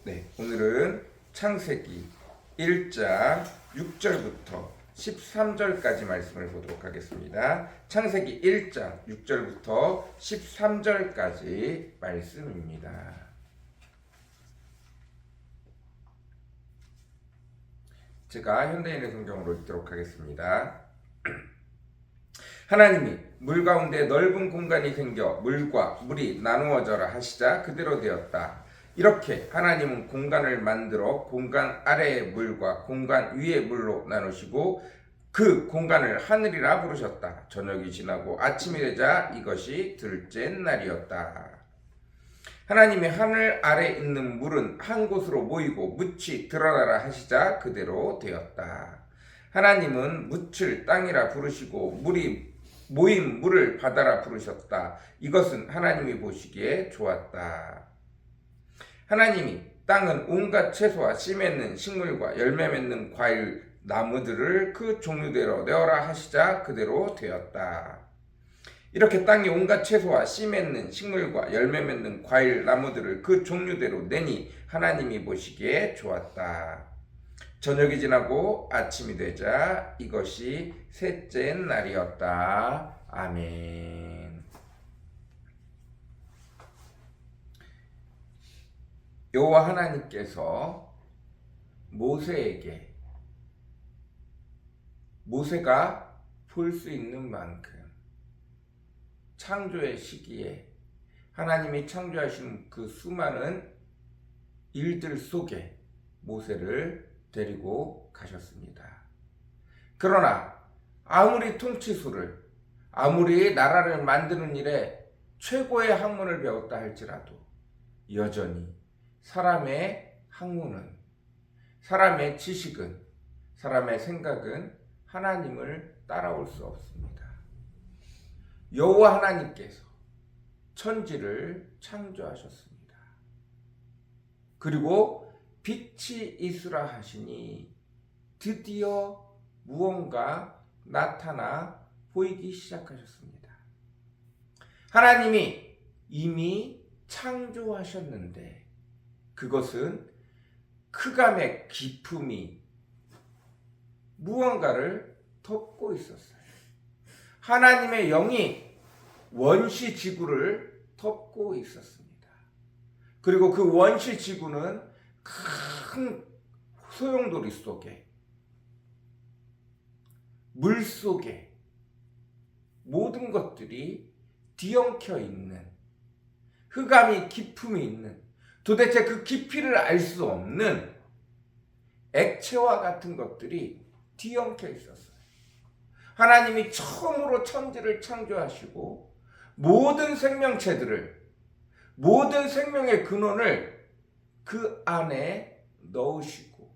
네, 오늘은 창세기 1장 6절부터 13절까지 말씀을 보도록 하겠습니다. 창세기 1장 6절부터 13절까지 말씀입니다. 제가 현대인의 성경으로 읽도록 하겠습니다. 하나님이 물 가운데 넓은 공간이 생겨 물과 물이 나누어져라 하시자 그대로 되었다. 이렇게 하나님은 공간을 만들어 공간 아래의 물과 공간 위의 물로 나누시고 그 공간을 하늘이라 부르셨다. 저녁이 지나고 아침이 되자 이것이 둘째 날이었다. 하나님이 하늘 아래 있는 물은 한 곳으로 모이고 묻이 드러나라 하시자 그대로 되었다. 하나님은 묻을 땅이라 부르시고 물이 모인 물을 바다라 부르셨다. 이것은 하나님이 보시기에 좋았다. 하나님이 땅은 온갖 채소와 씨 맺는 식물과 열매 맺는 과일 나무들을 그 종류대로 내어라 하시자 그대로 되었다. 이렇게 땅이 온갖 채소와 씨 맺는 식물과 열매 맺는 과일 나무들을 그 종류대로 내니 하나님이 보시기에 좋았다. 저녁이 지나고 아침이 되자 이것이 셋째 날이었다. 아멘. 여호와 하나님께서 모세에게 모세가 볼 수 있는 만큼 창조의 시기에 하나님이 창조하신 그 수많은 일들 속에 모세를 데리고 가셨습니다. 그러나 아무리 통치술을 아무리 나라를 만드는 일에 최고의 학문을 배웠다 할지라도 여전히 사람의 학문은, 사람의 지식은, 사람의 생각은 하나님을 따라올 수 없습니다. 여호와 하나님께서 천지를 창조하셨습니다. 그리고 빛이 있으라 하시니 드디어 무언가 나타나 보이기 시작하셨습니다. 하나님이 이미 창조하셨는데 그것은 크감의 기품이 무언가를 덮고 있었어요. 하나님의 영이 원시 지구를 덮고 있었습니다. 그리고 그 원시 지구는 큰 소용돌이 속에 물 속에 모든 것들이 뒤엉켜 있는 흑암이 기품이 있는 도대체 그 깊이를 알 수 없는 액체와 같은 것들이 뒤엉켜 있었어요. 하나님이 처음으로 천지를 창조하시고 모든 생명체들을 모든 생명의 근원을 그 안에 넣으시고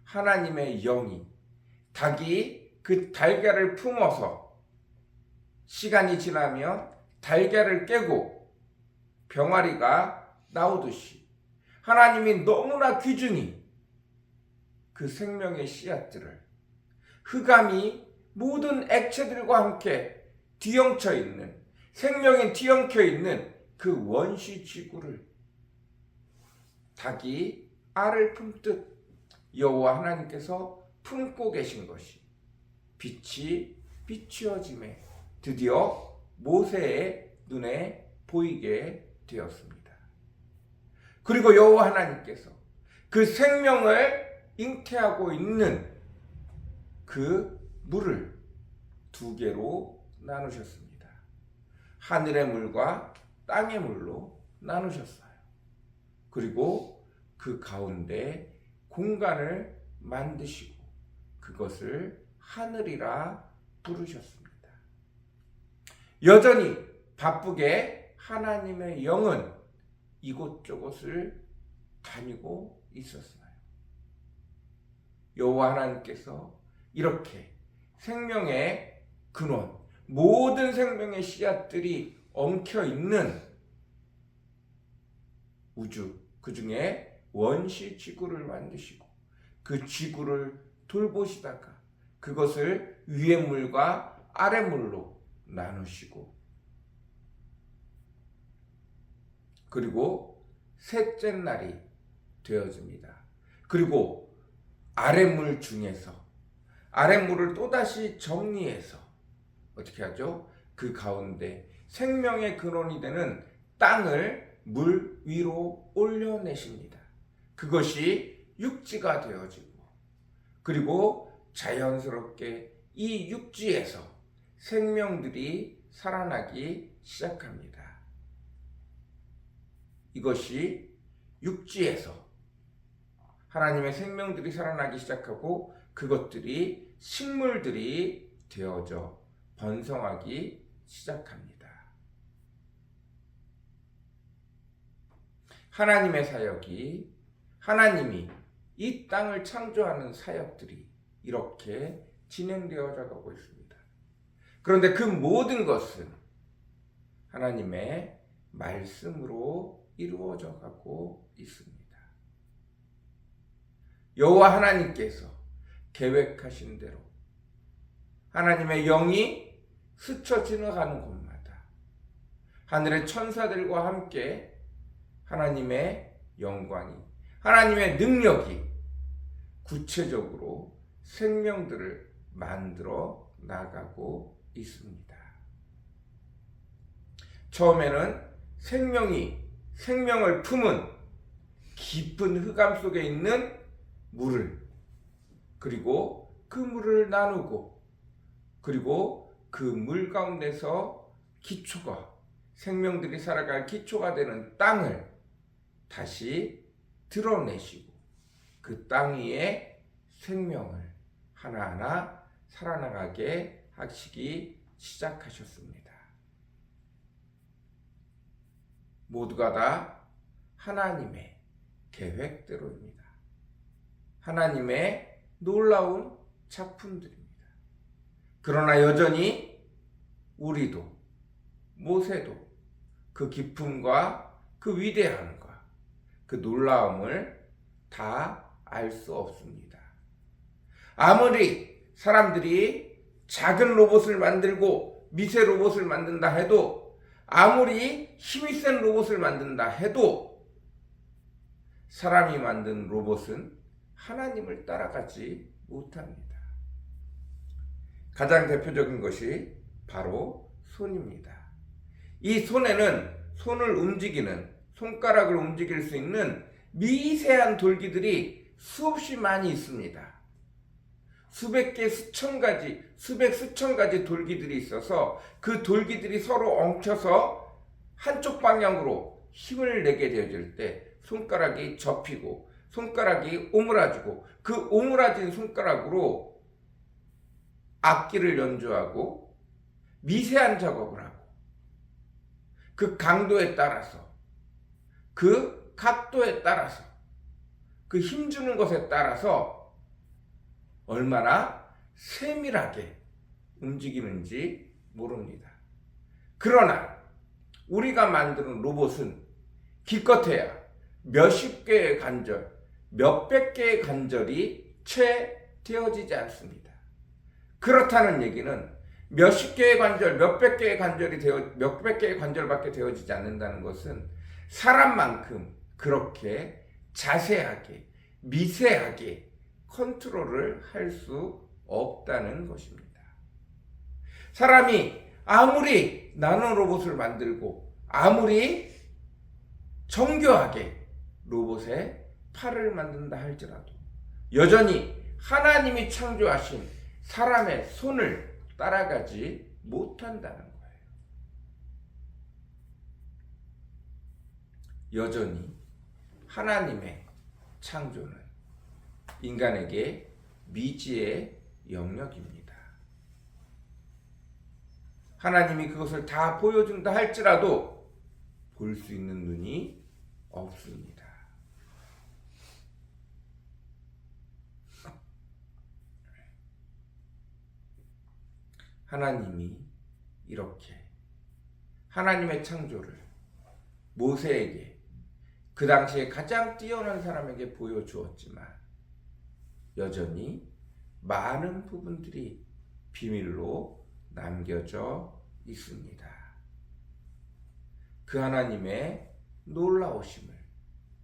하나님의 영이 닭이 그 달걀을 품어서 시간이 지나면 달걀을 깨고 병아리가 나오듯이 하나님이 너무나 귀중히 그 생명의 씨앗들을 흑암이 모든 액체들과 함께 뒤엉쳐 있는 생명이 뒤엉켜 있는 그 원시 지구를 닭이 알을 품듯 여호와 하나님께서 품고 계신 것이 빛이 비추어짐에 드디어 모세의 눈에 보이게 되었습니다. 그리고 여호와 하나님께서 그 생명을 잉태하고 있는 그 물을 두 개로 나누셨습니다. 하늘의 물과 땅의 물로 나누셨어요. 그리고 그 가운데 공간을 만드시고 그것을 하늘이라 부르셨습니다. 여전히 바쁘게 하나님의 영은 이곳저곳을 다니고 있었어요. 여호와 하나님께서 이렇게 생명의 근원, 모든 생명의 씨앗들이 엉켜 있는 우주, 그 중에 원시 지구를 만드시고 그 지구를 돌보시다가 그것을 위의 물과 아래 물로 나누시고 그리고 셋째 날이 되어집니다. 그리고 아랫물 중에서 아랫물을 또다시 정리해서 어떻게 하죠? 그 가운데 생명의 근원이 되는 땅을 물 위로 올려내십니다. 그것이 육지가 되어지고, 그리고 자연스럽게 이 육지에서 생명들이 살아나기 시작합니다. 이것이 육지에서 하나님의 생명들이 살아나기 시작하고, 그것들이 식물들이 되어져 번성하기 시작합니다. 하나님의 사역이, 하나님이 이 땅을 창조하는 사역들이 이렇게 진행되어져 가고 있습니다. 그런데 그 모든 것은 하나님의 말씀으로 이루어져 가고 있습니다. 여호와 하나님께서 계획하신 대로 하나님의 영이 스쳐 지나가는 곳마다 하늘의 천사들과 함께 하나님의 영광이, 하나님의 능력이 구체적으로 생명들을 만들어 나가고 있습니다. 처음에는 생명을 품은 깊은 흑암 속에 있는 물을, 그리고 그 물을 나누고, 그리고 그 물 가운데서 기초가, 생명들이 살아갈 기초가 되는 땅을 다시 드러내시고, 그 땅 위에 생명을 하나하나 살아나가게 하시기 시작하셨습니다. 모두가 다 하나님의 계획대로입니다. 하나님의 놀라운 작품들입니다. 그러나 여전히 우리도, 모세도 그 기쁨과 그 위대함과 그 놀라움을 다 알 수 없습니다. 아무리 사람들이 작은 로봇을 만들고 미세 로봇을 만든다 해도, 아무리 힘이 센 로봇을 만든다 해도 사람이 만든 로봇은 하나님을 따라가지 못합니다. 가장 대표적인 것이 바로 손입니다. 이 손에는 손을 움직이는, 손가락을 움직일 수 있는 미세한 돌기들이 수없이 많이 있습니다. 수백 개, 수천 가지, 수천 가지 돌기들이 있어서 그 돌기들이 서로 엉켜서 한쪽 방향으로 힘을 내게 되어질 때 손가락이 접히고, 손가락이 오므라지고, 그 오므라진 손가락으로 악기를 연주하고 미세한 작업을 하고, 그 강도에 따라서, 그 각도에 따라서, 그 힘주는 것에 따라서 얼마나 세밀하게 움직이는지 모릅니다. 그러나 우리가 만드는 로봇은 기껏해야 몇십 개의 관절, 몇백 개의 관절이 채 되어지지 않습니다. 그렇다는 얘기는 몇십 개의 관절, 몇백 개의 관절밖에 되어지지 않는다는 것은 사람만큼 그렇게 자세하게, 미세하게 컨트롤을 할 수 없다는 것입니다. 사람이 아무리 나노 로봇을 만들고, 아무리 정교하게 로봇의 팔을 만든다 할지라도 여전히 하나님이 창조하신 사람의 손을 따라가지 못한다는 거예요. 여전히 하나님의 창조는 인간에게 미지의 영역입니다. 하나님이 그것을 다 보여준다 할지라도 볼 수 있는 눈이 없습니다. 하나님이 이렇게 하나님의 창조를 모세에게, 그 당시에 가장 뛰어난 사람에게 보여주었지만 여전히 많은 부분들이 비밀로 남겨져 있습니다. 그 하나님의 놀라우심을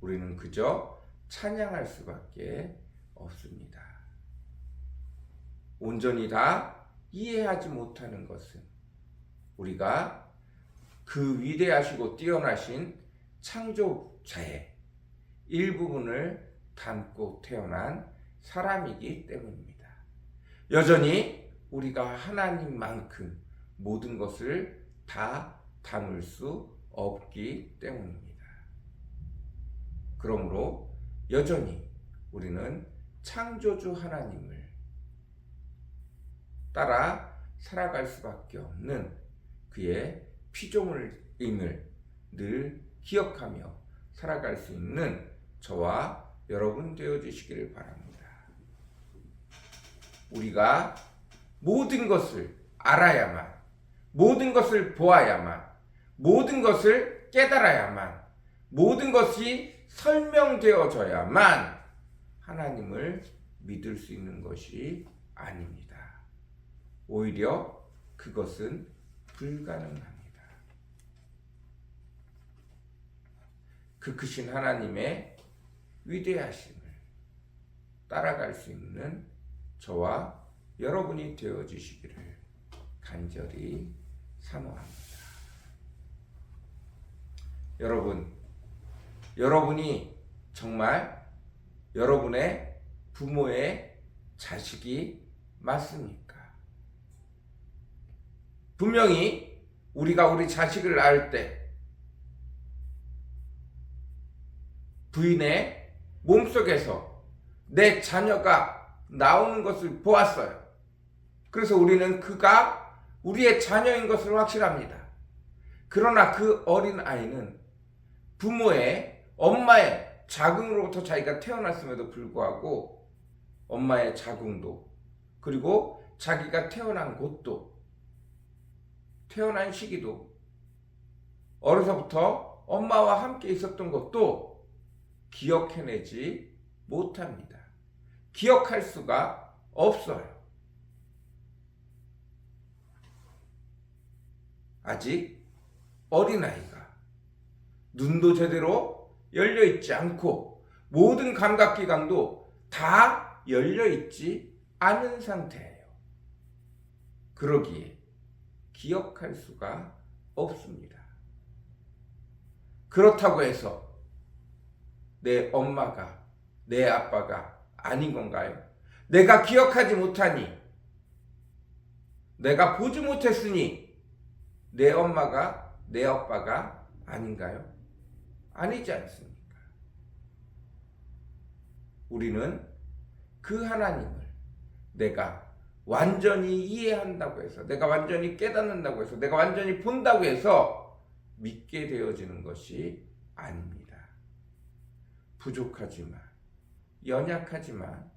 우리는 그저 찬양할 수밖에 없습니다. 온전히 다 이해하지 못하는 것은 우리가 그 위대하시고 뛰어나신 창조자의 일부분을 담고 태어난 사람이기 때문입니다. 여전히 우리가 하나님만큼 모든 것을 다 담을 수 없기 때문입니다. 그러므로 여전히 우리는 창조주 하나님을 따라 살아갈 수밖에 없는 그의 피조물임을 늘 기억하며 살아갈 수 있는 저와 여러분 되어주시기를 바랍니다. 우리가 모든 것을 알아야만, 모든 것을 보아야만, 모든 것을 깨달아야만, 모든 것이 설명되어져야만 하나님을 믿을 수 있는 것이 아닙니다. 오히려 그것은 불가능합니다. 그 크신 하나님의 위대하심을 따라갈 수 있는 저와 여러분이 되어주시기를 간절히 사모합니다. 여러분이 정말 여러분의 부모의 자식이 맞습니까? 분명히 우리가 우리 자식을 낳을 때 부인의 몸속에서 내 자녀가 나오는 것을 보았어요. 그래서 우리는 그가 우리의 자녀인 것을 확신합니다. 그러나 그 어린 아이는 부모의 엄마의 자궁으로부터 자기가 태어났음에도 불구하고 엄마의 자궁도 그리고 자기가 태어난 곳도 태어난 시기도 어려서부터 엄마와 함께 있었던 것도 기억해내지 못합니다. 기억할 수가 없어요. 아직 어린아이가 눈도 제대로 열려있지 않고 모든 감각기관도 다 열려있지 않은 상태예요. 그러기에 기억할 수가 없습니다. 그렇다고 해서 내 엄마가 내 아빠가 아닌 건가요? 내가 기억하지 못하니, 내가 보지 못했으니 내 엄마가 내 아빠가 아닌가요? 아니지 않습니까? 우리는 그 하나님을 내가 완전히 이해한다고 해서, 내가 완전히 깨닫는다고 해서, 내가 완전히 본다고 해서 믿게 되어지는 것이 아닙니다. 부족하지만, 연약하지만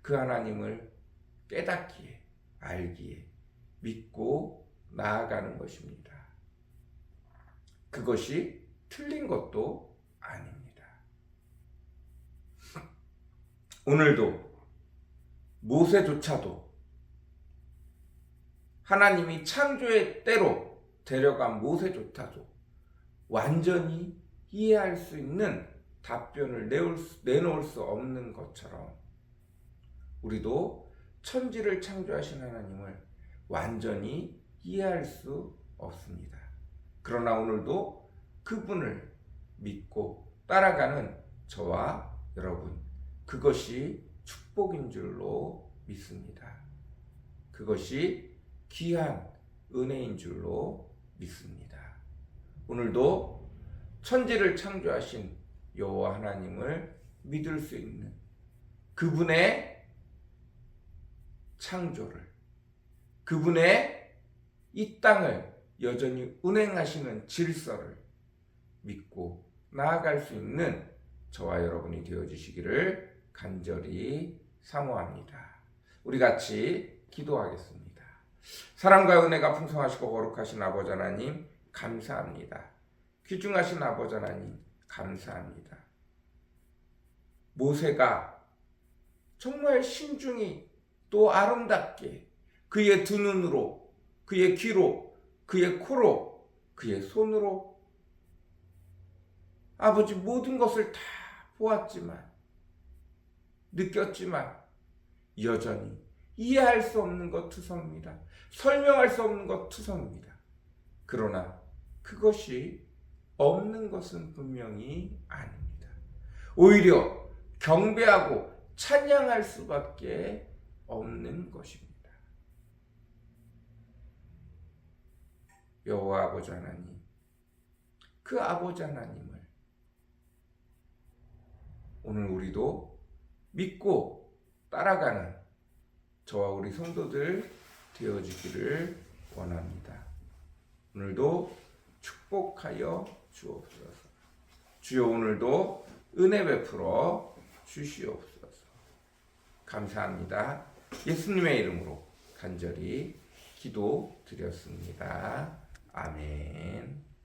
그 하나님을 깨닫기에, 알기에, 믿고 나아가는 것입니다. 그것이 틀린 것도 아닙니다. 오늘도 모세조차도 하나님이 창조의 때로 데려간 모세조차도 완전히 이해할 수 있는 답변을 내놓을 수 없는 것처럼 우리도 천지를 창조하신 하나님을 완전히 이해할 수 없습니다. 그러나 오늘도 그분을 믿고 따라가는 저와 여러분, 그것이 축복인 줄로 믿습니다. 그것이 귀한 은혜인 줄로 믿습니다. 오늘도 천지를 창조하신 여호와 하나님을 믿을 수 있는 그분의 창조를, 그분의 이 땅을 여전히 운행하시는 질서를 믿고 나아갈 수 있는 저와 여러분이 되어주시기를 간절히 사모합니다. 우리 같이 기도하겠습니다. 사랑과 은혜가 풍성하시고 거룩하신 아버지 하나님 감사합니다. 귀중하신 아버지 하나님 감사합니다. 모세가 정말 신중히 또 아름답게 그의 두 눈으로, 그의 귀로, 그의 코로, 그의 손으로 아버지 모든 것을 다 보았지만 느꼈지만 여전히 이해할 수 없는 것 투성입니다. 설명할 수 없는 것 투성입니다. 그러나 그것이 없는 것은 분명히 아닙니다. 오히려 경배하고 찬양할 수밖에 없는 것입니다. 여호와 아버지 하나님, 그 아버지 하나님을 오늘 우리도 믿고 따라가는 저와 우리 성도들 되어지기를 원합니다. 오늘도 축복하여 주옵소서. 주여 오늘도 은혜 베풀어 주시옵소서. 감사합니다. 예수님의 이름으로 간절히 기도드렸습니다. 아멘.